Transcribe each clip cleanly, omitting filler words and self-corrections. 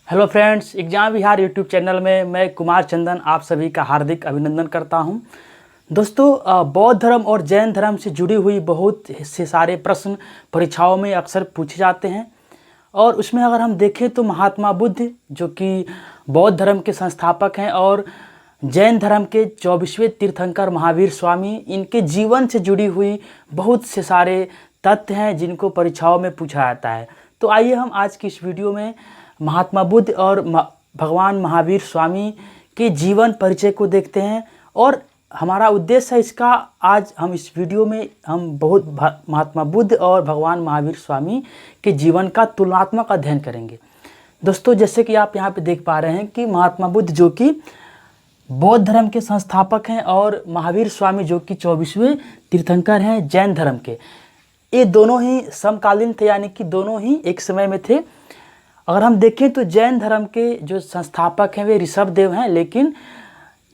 Hello friends, exam विहार YouTube channel में मैं कुमार चंदन आप सभी का हार्दिक अभिनंदन करता हूं। दोस्तों, बौद्ध धर्म और जैन धर्म से जुड़ी हुई बहुत से सारे प्रश्न परीक्षाओं में अक्सर पूछे जाते हैं। और उसमें अगर हम देखें तो महात्मा बुद्ध जो कि बौद्ध धर्म के संस्थापक हैं और जैन धर्म के 24वें तीर्थंकर महावीर स्वामी, इनके जीवन से जुड़ी हुई बहुत से सारे तथ्य हैं जिनको परीक्षाओं में पूछा जाता है। तो आइए हम आज की इस वीडियो में महात्मा बुद्ध और भगवान महावीर स्वामी के जीवन परिचय को देखते हैं। और हमारा उद्देश्य है इसका, आज हम इस वीडियो में हम बहुत महात्मा बुद्ध और भगवान महावीर स्वामी के जीवन का तुलनात्मक अध्ययन करेंगे। दोस्तों, जैसे कि आप यहाँ पे देख पा रहे हैं कि महात्मा बुद्ध जो कि बौद्ध धर्म के संस्थापक हैं और महावीर स्वामी जो कि 24वें तीर्थंकर हैं जैन धर्म के, ये दोनों ही समकालीन थे, यानी कि दोनों ही एक समय में थे। अगर हम देखें तो जैन धर्म के जो संस्थापक हैं वे ऋषभदेव हैं, लेकिन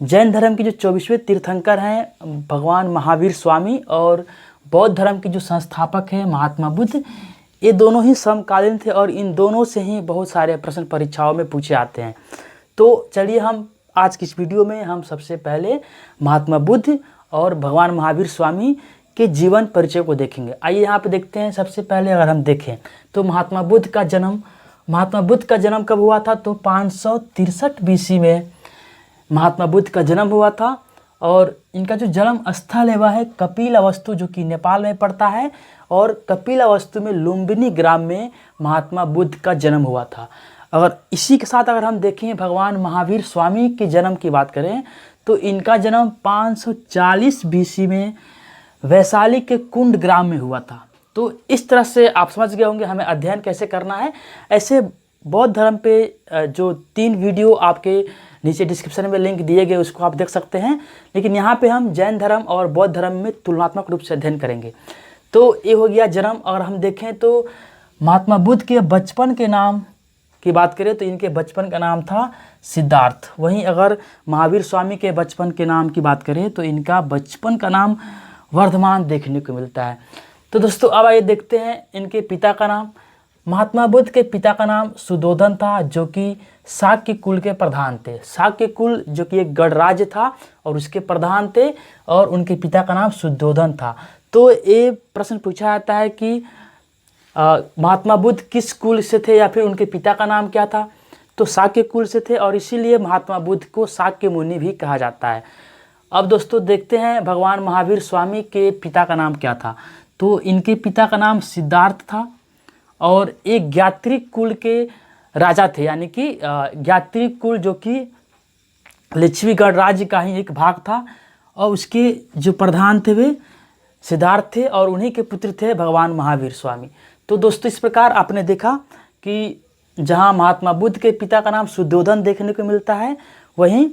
जैन धर्म के जो 24वें तीर्थंकर हैं भगवान महावीर स्वामी और बौद्ध धर्म के जो संस्थापक हैं महात्मा बुद्ध, ये दोनों ही समकालीन थे और इन दोनों से ही बहुत सारे प्रश्न परीक्षाओं में पूछे आते हैं। तो चलिए हम आज की इस वीडियो में हम सबसे पहले महात्मा बुद्ध और भगवान महावीर स्वामी के जीवन परिचय को देखेंगे। आइए यहाँ पे देखते हैं। सबसे पहले अगर हम देखें तो महात्मा बुद्ध का जन्म कब हुआ था? तो 563 बीसी में महात्मा बुद्ध का जन्म हुआ था। और इनका जो जन्म स्थल है वह है कपिलवस्तु जो कि नेपाल में पड़ता है। और कपिलवस्तु में लुम्बिनी ग्राम में महात्मा बुद्ध का जन्म हुआ था। अगर इसी के साथ अगर हम देखें भगवान महावीर स्वामी के जन्म की बात करें तो इनका जन्म 540 बीसी में वैशाली के कुंड ग्राम में हुआ था। तो इस तरह से आप समझ गए होंगे हमें अध्ययन कैसे करना है। ऐसे बौद्ध धर्म पे जो 3 वीडियो आपके नीचे डिस्क्रिप्शन में लिंक दिए गए उसको आप देख सकते हैं, लेकिन यहाँ पे हम जैन धर्म और बौद्ध धर्म में तुलनात्मक रूप से अध्ययन करेंगे। तो ये हो गया जन्म। अगर हम देखें तो महात्मा बुद्ध के बचपन के नाम की बात करें तो इनके बचपन का नाम था सिद्धार्थ। वहीं अगर महावीर स्वामी के बचपन के नाम की बात करें तो इनका बचपन का नाम वर्धमान देखने को मिलता है। तो दोस्तों, अब आइए देखते हैं इनके पिता का नाम। महात्मा बुद्ध के पिता का नाम सुद्धोधन था जो कि शाक्य कुल के प्रधान थे। शाक्य कुल जो कि एक गणराज्य था और उसके प्रधान थे और उनके पिता का नाम सुद्धोधन था। तो ये प्रश्न पूछा जाता है कि महात्मा बुद्ध किस कुल से थे या फिर उनके पिता का नाम क्या था? तो शाक्य कुल से थे और इसीलिए महात्मा बुद्ध को शाक्य मुनि भी कहा जाता है। अब दोस्तों देखते हैं भगवान महावीर स्वामी के पिता का नाम क्या था। तो इनके पिता का नाम सिद्धार्थ था और एक ज्ञात्रिक कुल के राजा थे, यानी कि ज्ञात्रिक कुल जो कि लिच्छवी गणराज्य का ही एक भाग था और उसके जो प्रधान थे वे सिद्धार्थ थे और उन्हीं के पुत्र थे भगवान महावीर स्वामी। तो दोस्तों, इस प्रकार आपने देखा कि जहाँ महात्मा बुद्ध के पिता का नाम सुद्धोधन देखने को मिलता है, वहीं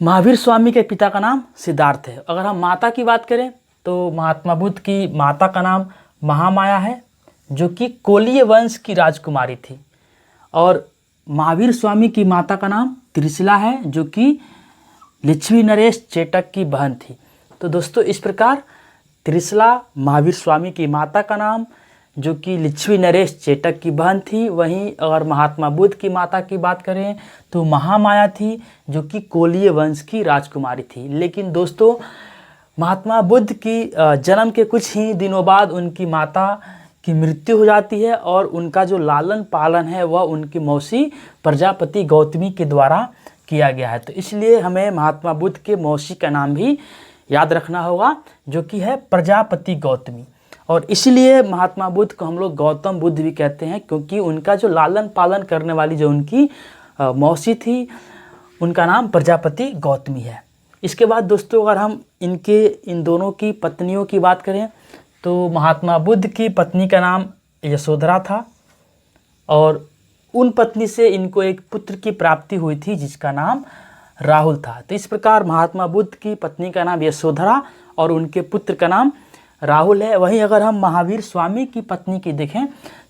महावीर स्वामी के पिता का नाम सिद्धार्थ है। अगर हम माता की बात करें तो महात्मा बुद्ध की माता का नाम महामाया है जो कि कोलीय वंश की राजकुमारी थी। और महावीर स्वामी की माता का नाम त्रिशिला है जो कि लिच्छवी नरेश चेटक की बहन थी। तो दोस्तों, इस प्रकार त्रिशिला महावीर स्वामी की माता का नाम जो कि लिच्छवी नरेश चेटक की बहन थी। वहीं अगर महात्मा बुद्ध की माता की बात करें तो महामाया थी जो कि कोलीय वंश की राजकुमारी थी। लेकिन दोस्तों, महात्मा बुद्ध की जन्म के कुछ ही दिनों बाद उनकी माता की मृत्यु हो जाती है और उनका जो लालन पालन है वह उनकी मौसी प्रजापति गौतमी के द्वारा किया गया है। तो इसलिए हमें महात्मा बुद्ध के मौसी का नाम भी याद रखना होगा जो कि है प्रजापति गौतमी। और इसलिए महात्मा बुद्ध को हम लोग गौतम बुद्ध भी कहते हैं क्योंकि उनका जो लालन पालन करने वाली जो उनकी मौसी थी उनका नाम प्रजापति गौतमी है। इसके बाद दोस्तों, अगर हम इन दोनों की पत्नियों की बात करें तो महात्मा बुद्ध की पत्नी का नाम यशोधरा था और उन पत्नी से इनको एक पुत्र की प्राप्ति हुई थी जिसका नाम राहुल था। तो इस प्रकार महात्मा बुद्ध की पत्नी का नाम यशोधरा और उनके पुत्र का नाम राहुल है। वहीं अगर हम महावीर स्वामी की पत्नी की देखें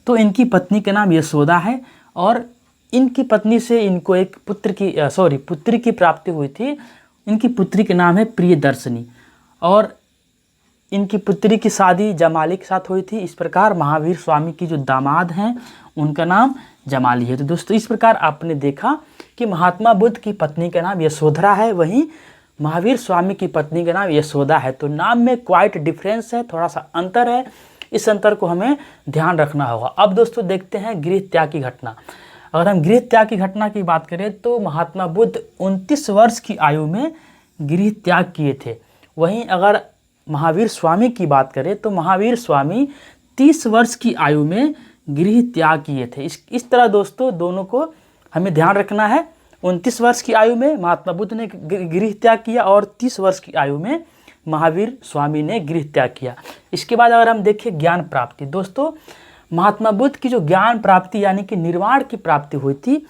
तो इनकी पत्नी का नाम यशोदा है और इनकी पत्नी से इनको एक पुत्री की प्राप्ति हुई थी। इनकी पुत्री का नाम है प्रियदर्शनी और इनकी पुत्री की शादी जमाली के साथ हुई थी। इस प्रकार महावीर स्वामी की जो दामाद हैं उनका नाम जमाली है। तो दोस्तों इस प्रकार आपने देखा कि महात्मा बुद्ध की पत्नी का नाम यशोधरा है, वहीं महावीर स्वामी की पत्नी का नाम यशोदा है। तो नाम में क्वाइट डिफरेंस है, थोड़ा सा अंतर है, इस अंतर को हमें ध्यान रखना होगा। अब दोस्तों देखते हैं गृह त्याग की घटना। अगर हम गृह त्याग की घटना की बात करें तो महात्मा बुद्ध 29 वर्ष की आयु में गृह त्याग किए थे। वहीं अगर महावीर स्वामी की बात करें तो महावीर स्वामी 30 वर्ष की आयु में गृह त्याग किए थे। इस तरह दोस्तों दोनों को हमें ध्यान रखना है। 29 वर्ष की आयु में महात्मा बुद्ध ने गृह त्याग किया और 30 वर्ष की आयु में महावीर स्वामी ने गृह त्याग किया। इसके बाद अगर हम देखें ज्ञान प्राप्ति, दोस्तों महात्मा बुद्ध की जो ज्ञान प्राप्ति यानी कि निर्वाण की प्राप्ति हुई थी,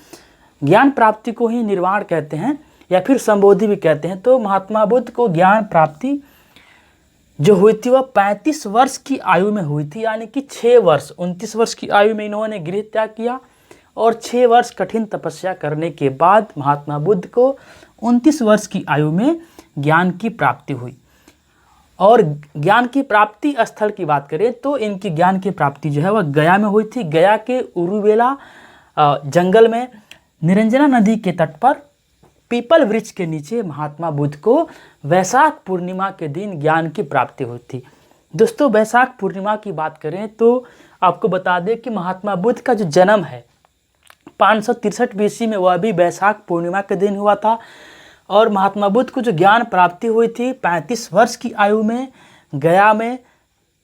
ज्ञान प्राप्ति को ही निर्वाण कहते हैं या फिर संबोधि भी कहते हैं। तो महात्मा बुद्ध को ज्ञान प्राप्ति जो हुई थी वह 35 वर्ष की आयु में हुई थी, यानी कि 6 वर्ष, 29 वर्ष की आयु में इन्होंने गृह त्याग किया और 6 वर्ष कठिन तपस्या करने के बाद महात्मा बुद्ध को 29 वर्ष की आयु में ज्ञान की प्राप्ति हुई। और ज्ञान की प्राप्ति स्थल की बात करें तो इनकी ज्ञान की प्राप्ति जो है वह गया में हुई थी। गया के उरुवेला जंगल में निरंजना नदी के तट पर पीपल वृक्ष के नीचे महात्मा बुद्ध को वैशाख पूर्णिमा के दिन ज्ञान की प्राप्ति हुई थी। दोस्तों वैशाख पूर्णिमा की बात करें तो आपको बता दें कि महात्मा बुद्ध का जो जन्म है 563 BC में, वह भी वैशाख पूर्णिमा के दिन हुआ था। और महात्मा बुद्ध को जो ज्ञान प्राप्ति हुई थी 35 वर्ष की आयु में गया में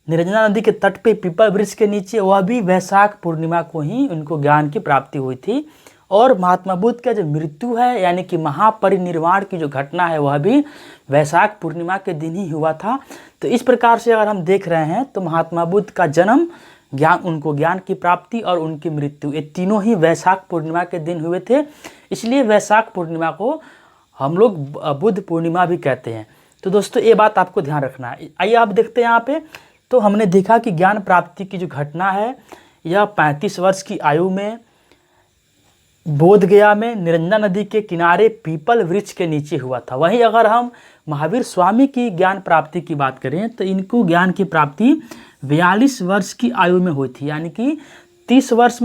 निरंजना नदी के तट पे पीपल वृक्ष के नीचे, वह भी वैशाख पूर्णिमा को ही उनको ज्ञान की प्राप्ति हुई थी। और महात्मा बुद्ध का जो मृत्यु है यानी कि महापरिनिर्वाण की जो घटना है वह भी वैशाख पूर्णिमा के दिन ही हुआ था। तो इस प्रकार से अगर हम देख रहे हैं तो महात्मा बुद्ध का जन्म, उनको ज्ञान की प्राप्ति और उनकी मृत्यु, ये तीनों ही वैशाख पूर्णिमा के दिन हुए थे। इसलिए वैशाख पूर्णिमा को हम लोग बुद्ध पूर्णिमा भी कहते हैं। तो दोस्तों ये बात आपको ध्यान रखना है। आइए आप देखते हैं यहाँ पे, तो हमने देखा कि ज्ञान प्राप्ति की जो घटना है यह 35 वर्ष की आयु में बोध गया में निरंजना नदी के किनारे पीपल वृक्ष के नीचे हुआ था। वहीं अगर हम महावीर स्वामी की ज्ञान प्राप्ति की बात करें तो इनको ज्ञान की प्राप्ति 42 वर्ष की आयु में हुई थी, यानी कि 30 वर्ष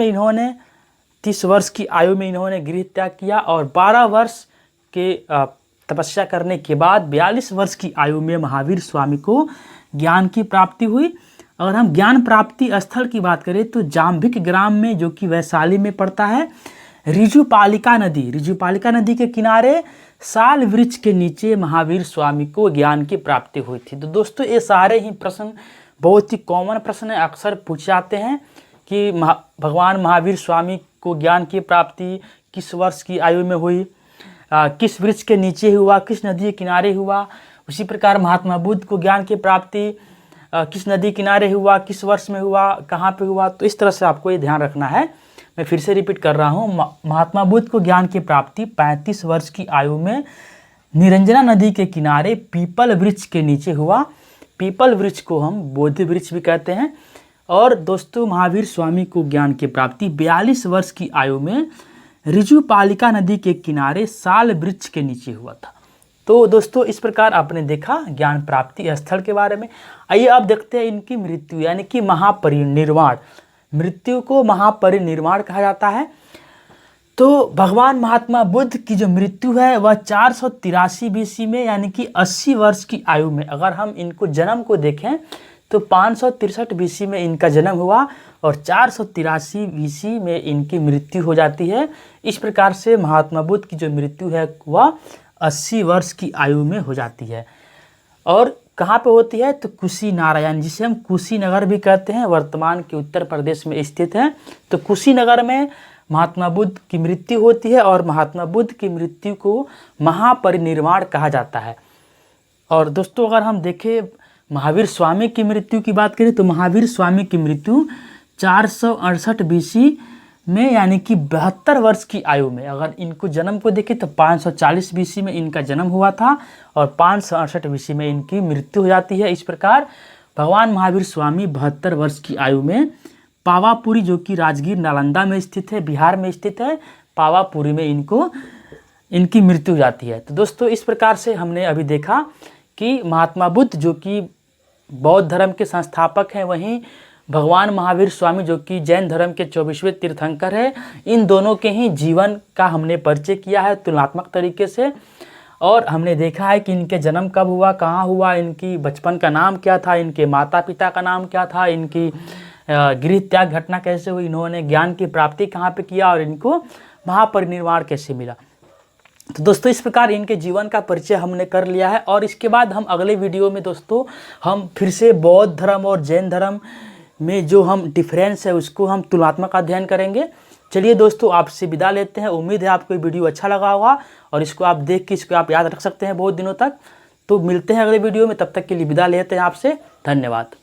की आयु में इन्होंने गृह त्याग किया और 12 वर्ष के तपस्या करने के बाद 42 वर्ष की आयु में महावीर स्वामी को ज्ञान की प्राप्ति हुई। अगर हम ज्ञान प्राप्ति स्थल की बात करें तो जाम्बिक ग्राम में, जो कि वैशाली में पड़ता है, ऋजुपालिका नदी के किनारे साल वृक्ष के नीचे महावीर स्वामी को ज्ञान की प्राप्ति हुई थी। तो दोस्तों ये सारे ही प्रश्न बहुत ही कॉमन प्रश्न है, अक्सर पूछे जाते हैं कि भगवान महावीर स्वामी को ज्ञान की प्राप्ति किस वर्ष की आयु में हुई, किस वृक्ष के नीचे हुआ, किस नदी के किनारे हुआ। उसी प्रकार महात्मा बुद्ध को ज्ञान की प्राप्ति किस नदी किनारे हुआ, किस वर्ष में हुआ, कहाँ पे हुआ। तो इस तरह से आपको ये ध्यान रखना है। मैं फिर से रिपीट कर रहा हूँ, महात्मा बुद्ध को ज्ञान की प्राप्ति 35 वर्ष की आयु में निरंजना नदी के किनारे पीपल वृक्ष के नीचे हुआ। पीपल वृक्ष को हम बोधि वृक्ष भी कहते हैं। और दोस्तों महावीर स्वामी को ज्ञान की प्राप्ति 42 वर्ष की आयु में ऋजुपालिका नदी के किनारे साल वृक्ष के नीचे हुआ था। तो दोस्तों इस प्रकार आपने देखा ज्ञान प्राप्ति स्थल के बारे में। आइए अब देखते हैं इनकी मृत्यु यानी कि महापरिनिर्वाण। मृत्यु को महापरिनिर्वाण कहा जाता है। तो भगवान महात्मा बुद्ध की जो मृत्यु है वह 483 BC में, यानी कि 80 वर्ष की आयु में। अगर हम इनको जन्म को देखें तो 563 BC में इनका जन्म हुआ और 483 BC में इनकी मृत्यु हो जाती है। इस प्रकार से महात्मा बुद्ध की जो मृत्यु है वह 80 वर्ष की आयु में हो जाती है। और कहाँ पे होती है तो कुशीनारायण, जिसे हम कुशीनगर भी कहते हैं, वर्तमान के उत्तर प्रदेश में स्थित है। तो कुशीनगर में महात्मा बुद्ध की मृत्यु होती है और महात्मा बुद्ध की मृत्यु को महापरिनिर्वाण कहा जाता है। और दोस्तों अगर हम देखें महावीर स्वामी की मृत्यु की बात करें तो महावीर स्वामी की मृत्यु 468 BC में, यानी कि 72 वर्ष की आयु में। अगर इनको जन्म को देखें तो 540 BC में इनका जन्म हुआ था और 568 BC में इनकी मृत्यु हो जाती है। इस प्रकार भगवान महावीर स्वामी 72 वर्ष की आयु में पावापुरी, जो कि राजगीर नालंदा में स्थित है, बिहार में स्थित है, पावापुरी में इनकी मृत्यु हो जाती है। तो दोस्तों इस प्रकार से हमने अभी देखा कि महात्मा बुद्ध जो कि बौद्ध धर्म के संस्थापक हैं, वहीं भगवान महावीर स्वामी जो कि जैन धर्म के 24वें तीर्थंकर है। इन दोनों के ही जीवन का हमने परिचय किया है तुलनात्मक तरीके से, और हमने देखा है कि इनके जन्म कब हुआ, कहाँ हुआ, इनकी बचपन का नाम क्या था, इनके माता पिता का नाम क्या था, इनकी गृह त्याग घटना कैसे हुई, इन्होंने ज्ञान की प्राप्ति कहाँ पे किया और इनको महापरिनिर्वाण कैसे मिला। तो दोस्तों इस प्रकार इनके जीवन का परिचय हमने कर लिया है, और इसके बाद हम अगले वीडियो में दोस्तों हम फिर से बौद्ध धर्म और जैन धर्म में जो हम डिफरेंस है उसको हम तुलनात्मक अध्ययन करेंगे। चलिए दोस्तों आपसे विदा लेते हैं। उम्मीद है आपको ये वीडियो अच्छा लगा होगा और इसको आप देख के इसको आप याद रख सकते हैं बहुत दिनों तक। तो मिलते हैं अगले वीडियो में, तब तक के लिए विदा लेते हैं आपसे। धन्यवाद।